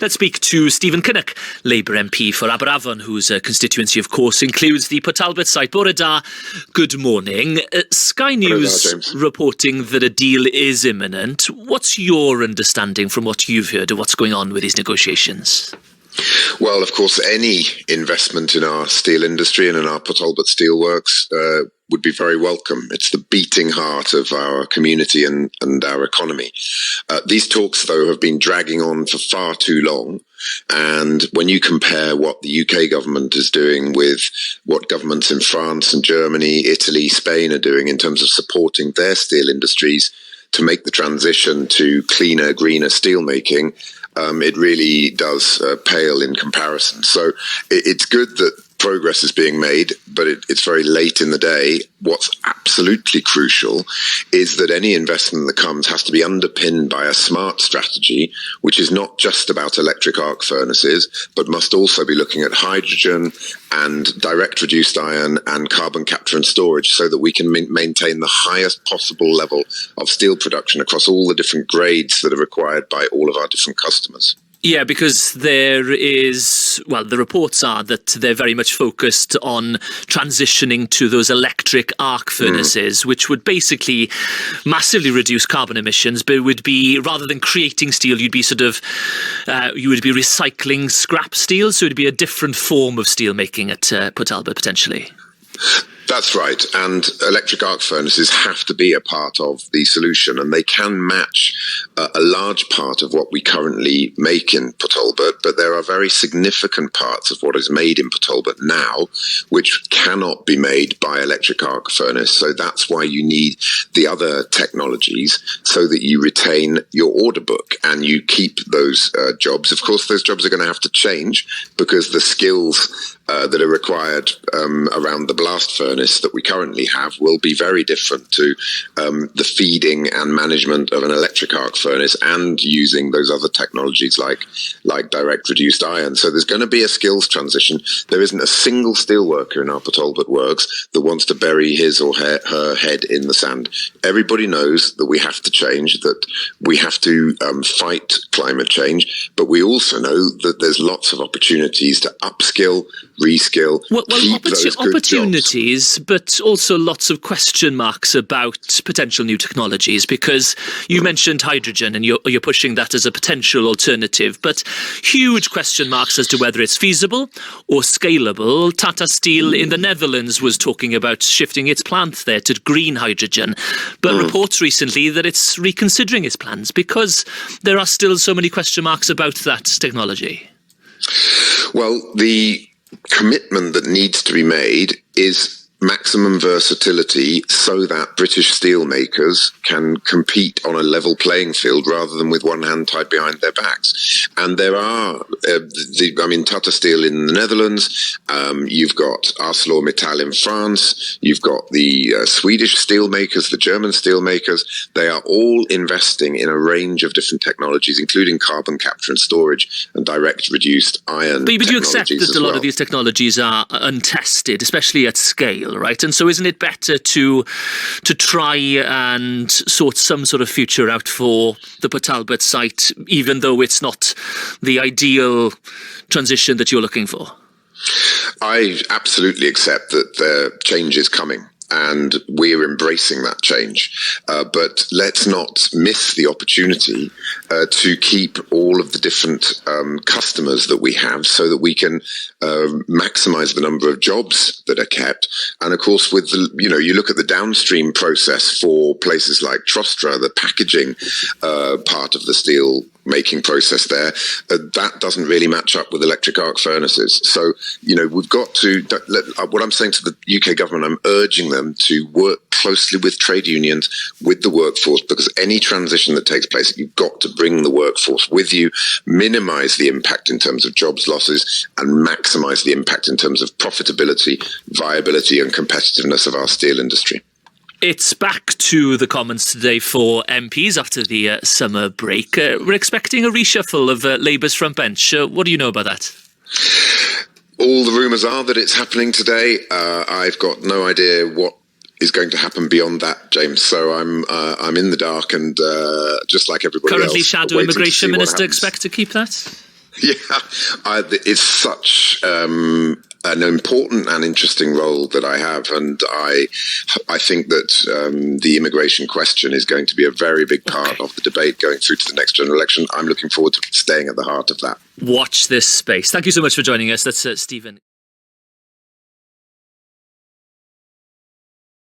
Let's speak to Stephen Kinnock, Labour MP for Aberavon, whose constituency, of course, includes the Port Talbot site. Bore da, good morning. Sky News reporting that a deal is imminent. What's your understanding from what you've heard of what's going on with these negotiations? Well, of course, any investment in our steel industry and in our Port Talbot steelworks would be very welcome. It's the beating heart of our community and our economy. These talks, though, have been dragging on for far too long. And when you compare what the UK government is doing with what governments in France and Germany, Italy, Spain are doing in terms of supporting their steel industries to make the transition to cleaner, greener steelmaking, it really does pale in comparison. So it's good that progress is being made, but it's very late in the day. What's absolutely crucial is that any investment that comes has to be underpinned by a smart strategy, which is not just about electric arc furnaces, but must also be looking at hydrogen and direct reduced iron and carbon capture and storage, so that we can maintain the highest possible level of steel production across all the different grades that are required by all of our different customers. Yeah, because there is, well, the reports are that they're very much focused on transitioning to those electric arc furnaces, which would basically massively reduce carbon emissions, but it would be, rather than creating steel, you'd be you would be recycling scrap steel, so it'd be a different form of steel making at Port Talbot, potentially. That's right, and electric arc furnaces have to be a part of the solution, and they can match a large part of what we currently make in Port Talbot, but there are very significant parts of what is made in Port Talbot now which cannot be made by electric arc furnace, so that's why you need the other technologies so that you retain your order book and you keep those jobs. Of course, those jobs are going to have to change because the skills that are required around the blast furnace that we currently have will be very different to the feeding and management of an electric arc furnace and using those other technologies like direct reduced iron. So there's going to be a skills transition. There isn't a single steelworker in our Port Talbot works that wants to bury his or her head in the sand. Everybody knows that we have to change, that we have to fight climate change, but we also know that there's lots of opportunities to upskill, reskill, keep those good opportunities, jobs. But also lots of question marks about potential new technologies, because you mentioned hydrogen and you're pushing that as a potential alternative, but huge question marks as to whether it's feasible or scalable. Tata Steel in the Netherlands was talking about shifting its plant there to green hydrogen, but reports recently that it's reconsidering its plans because there are still so many question marks about that technology. Well, the commitment that needs to be made is maximum versatility so that British steelmakers can compete on a level playing field rather than with one hand tied behind their backs. And there are, Tata Steel in the Netherlands, you've got ArcelorMittal in France, you've got the Swedish steelmakers, the German steelmakers. They are all investing in a range of different technologies, including carbon capture and storage and direct reduced iron. But you accept that a lot of these technologies are untested, especially at scale, right? And so isn't it better to try and sort some sort of future out for the Port Talbot site, even though it's not the ideal transition that you're looking for? I absolutely accept that the change is coming, and we're embracing that change. But let's not miss the opportunity to keep all of the different customers that we have so that we can maximize the number of jobs that are kept. And of course, with you look at the downstream process for places like Trostra, the packaging part of the steel making process there, that doesn't really match up with electric arc furnaces. So, we've got to, what I'm saying to the UK government, I'm urging them to work closely with trade unions, with the workforce, because any transition that takes place, you've got to bring the workforce with you, minimize the impact in terms of jobs losses, and maximize the impact in terms of profitability, viability, and competitiveness of our steel industry. It's back to the Commons today for MPs after the summer break. We're expecting a reshuffle of Labour's front bench. What do you know about that? All the rumours are that it's happening today. I've got no idea what is going to happen beyond that, James. So I'm in the dark, and just like everybody else. Currently, Shadow Immigration Minister expect to keep that? It's such an important and interesting role that I have, and I think that the immigration question is going to be a very big part of the debate going through to the next general election. I'm looking forward to staying at the heart of that. Watch this space. Thank you so much for joining us. That's Stephen.